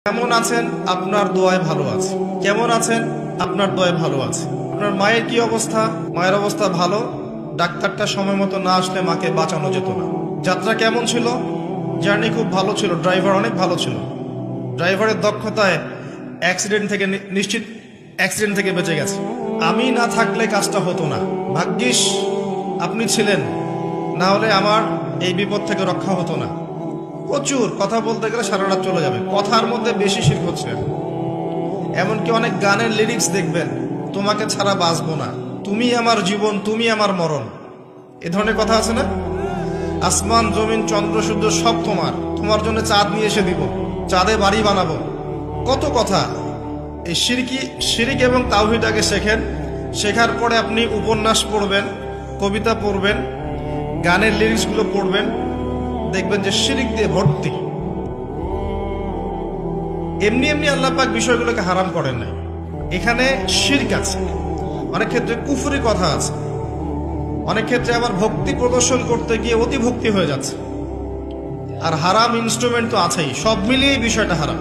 কেমন আছেন? আপনার দোয়ায় ভালো আছে। কেমন আছেন? আপনার দোয়ায় ভালো আছে। আপনার মায়ের কি অবস্থা? মায়ের অবস্থা ভালো। ডাক্তারটা সময় মতো না আসলে মাকে বাঁচানো যেত না। যাত্রা কেমন ছিল? জার্নি খুব ভালো ছিল, ড্রাইভার অনেক ভালো ছিল। ড্রাইভারের দক্ষতায় নিশ্চিত অ্যাক্সিডেন্ট থেকে বেঁচে গেছে। আমি না থাকলে কাজটা হতো না। ভাগ্যিস আপনি ছিলেন, না হলে আমার এই বিপদ থেকে রক্ষা হতো না। প্রচুর কথা বলতে গেলে সারা রাত চলে যাবে। কথার মধ্যে বেশি শিরক হচ্ছে। এমনকি অনেক গানের লিরিক্স দেখবেন, তোমাকে ছাড়া বাঁচবো না, তুমি আমার জীবন, তুমি আমার মরণ, এ ধরনের কথা আছে না? আসমান জমিন চন্দ্র সূর্য সব তোমার, তোমার জন্য চাঁদ নিয়ে এসে দিব, চাঁদে বাড়ি বানাবো, কত কথা। এই শিরিক এবং তাওহীদ আগে শেখেন। শেখার পরে আপনি উপন্যাস পড়বেন, কবিতা পড়বেন, গানের লিরিক্সগুলো পড়বেন, দেখবেন যে শিরিক দিয়ে ভর্তি। এমনি এমনি আল্লাহ পাক বিষয়গুলোকে হারাম করেন নাই, এখানে শিরক আছে। অনেক ক্ষেত্রে কুফরি কথা আছে, অনেক ক্ষেত্রে আবার ভক্তি প্রদর্শন করতে গিয়ে অতি ভক্তি হয়ে যাচ্ছে। আর হারাম ইনস্ট্রুমেন্ট তো আছেই, সব মিলিয়ে বিষয়টা হারাম।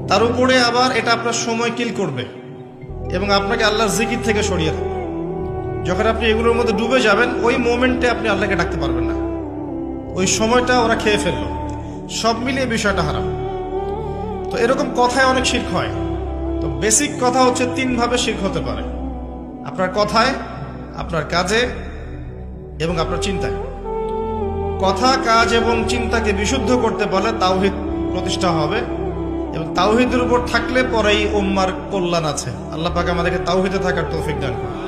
তার উপরে আবার এটা আপনার সময় কিল করবে এবং আপনাকে আল্লাহর জিকির থেকে সরিয়ে দেবে। যখন আপনি এগুলোর মধ্যে ডুবে যাবেন, ওই মোমেন্টে আপনি আল্লাহকে ডাকতে পারবেন না, ওই সময়টা ওরা খেয়ে ফেললো। সব মিলিয়ে বিষয়টা হারাম। তো এরকম কথায় অনেক শিরক হয়। তো বেসিক কথা হচ্ছে, তিনভাবে শিরক হতে পারে: আপনার কথায়, আপনার কাজে এবং আপনার চিন্তায়। কথা, কাজ এবং চিন্তাকে বিশুদ্ধ করতে পারলে তাওহীদ প্রতিষ্ঠা হবে, এবং তাওহীদের উপর থাকলে পরেই উম্মার কল্যাণ আছে। আল্লাহ পাক আমাদেরকে তাওহীদে থাকার তৌফিক দান করুন।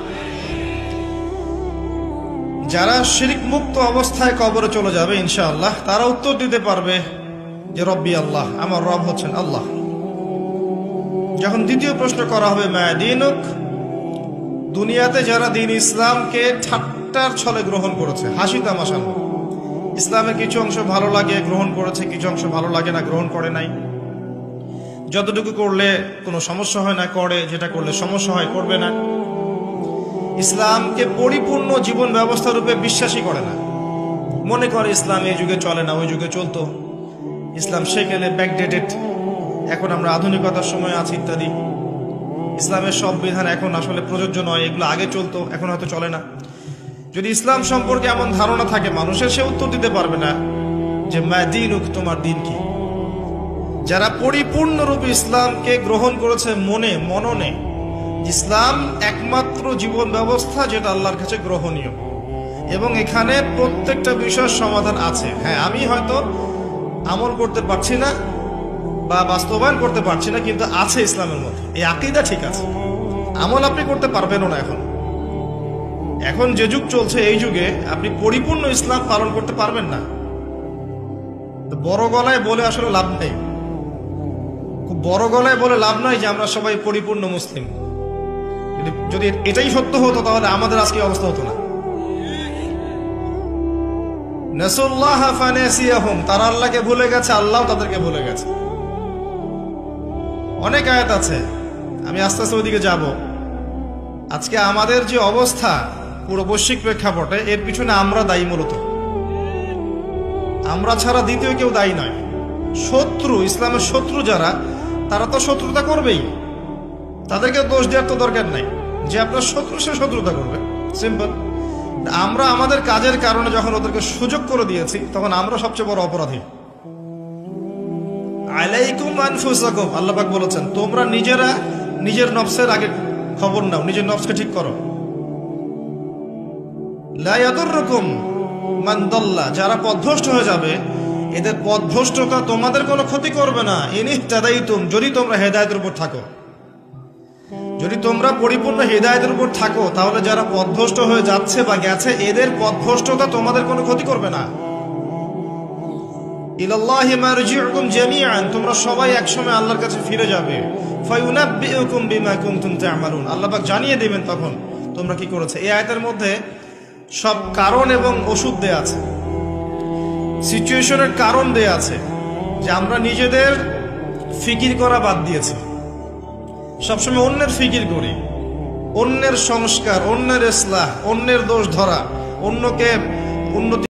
যারা শিরক মুক্ত অবস্থায় কবরে চলে যাবে ইনশাআল্লাহ, তারা উত্তর দিতে পারবে যে রব্বি আল্লাহ, আমার রব হচ্ছেন আল্লাহ। যখন দ্বিতীয় প্রশ্ন করা হবে মা দীনুক, দুনিয়াতে যারা দিন ইসলামকে ঠাট্টার ছলে গ্রহণ করেছে, হাসি তামাশা, ইসলামের কিছু অংশ ভালো লাগে গ্রহণ করেছে, কিছু অংশ ভালো লাগে না গ্রহণ করে নাই, যতটুকু করলে কোনো সমস্যা হয় না করে, যেটা করলে সমস্যা হয় করবে না, ইসলামকে পরিপূর্ণ জীবন ব্যবস্থা রূপে বিশ্বাসই করে না, মনে করে ইসলাম এই যুগে চলে না, ওই যুগে চলতো, ইসলাম সেকেলে ব্যাকডেটেড, এখন আমরা আধুনিকতার সময় আছি ইত্যাদি, ইসলামের সব বিধান এখন আসলে প্রযোজ্য নয়, এগুলো আগে চলতো এখন হয়তো চলে না। যদি ইসলাম সম্পর্কে এমন ধারণা থাকে মানুষের, সে উত্তর দিতে পারবে না যে মা দীনুক, তোমার দিন কি। যারা পরিপূর্ণরূপে ইসলামকে গ্রহণ করেছে মননে, ইসলাম একমাত্র জীবন ব্যবস্থা যেটা আল্লাহর কাছে গ্রহণীয়, এবং এখানে প্রত্যেকটা বিষয়ের সমাধান আছে। হ্যাঁ, আমি হয়তো আমল করতে পারছি না বা বাস্তবায়ন করতে পারছি না, কিন্তু আছে ইসলামের মধ্যে, এই আকীদা ঠিক আছে। আমল আপনি করতে পারবেনও না। এখন যে যুগ চলছে, এই যুগে আপনি পরিপূর্ণ ইসলাম পালন করতে পারবেন না। বড় গলায় বলে আসলে লাভ নেই, খুব বড় গলায় বলে লাভ নাই যে আমরা সবাই পরিপূর্ণ মুসলিম। যদি এটাই সত্য হতো, তাহলে আমাদের আজকে অবস্থা হতো না। নাসুল্লাহ ফানাসিয়াহুম, তারা আল্লাহকে ভুলে গেছে, আল্লাহ তাদেরকে ভুলে গেছে। অনেক আয়াত আছে, আমি আস্তে আস্তে ওইদিকে যাব। আজকে আমাদের যে অবস্থা পুরো বৈশ্বিক প্রেক্ষাপটে, এর পিছনে আমরা দায়ী। মূলত আমরা ছাড়া দ্বিতীয় কেউ দায়ী নয়। শত্রু, ইসলামের শত্রু যারা, তারা তো শত্রুতা করবেই, তাদেরকে দোষ দেওয়ার তো দরকার নাই। যে আপনার শত্রু, সে শত্রুতা করবে, সিম্পল। আমরা আমাদের কাজের কারণে যখন ওদেরকে সুযোগ করে দিয়েছি, তখন আমরা সবচেয়ে বড় অপরাধী। আলাইকুম আনফুসাকুম, আল্লাহ পাক বলেছেন, তোমরা নিজেরা নিজের নফসের আগে খবর নাও, নিজের নফসকে ঠিক করো। লা ইয়াদুররুকুম মান দাল্লা, যারা পথভ্রষ্ট হয়ে যাবে, এদের পথভ্রষ্টতা তোমাদের কোনো ক্ষতি করবে না। ইন ইহতাদাইতুম, যদি তোমরা হেদায়েতের উপর থাকো, যদি তোমরা পরিপূর্ণ হেদায়েতের উপর থাকো, তাহলে যারা পথভ্রষ্ট হয়ে যাচ্ছে বা গেছে, এদের পথভ্রষ্টতা তোমাদের কোনো ক্ষতি করবে না। ইলাল্লাহি মারজিউকুম জামিআন, তোমরা সবাই একসময় আল্লাহর কাছে ফিরে যাবে। ফায়ুনাব্বিউকুম বিমা কুনতুম তা'মালুন, আল্লাহ পাক জানিয়ে দেবেন তখন তোমরা কি করেছে। এই আয়াতের মধ্যে সব কারণ এবং ওষুধ দেয়া আছে, সিচুয়েশনের কারণ দেয়া আছে, যে আমরা নিজেদের ফিকির করা বাদ দিয়েছি। সবসময় অন্যের ফিকির করি, অন্যের সংস্কার, অন্যের ইসলাহ, অন্যের দোষ ধরা, অন্যকে উন্নতি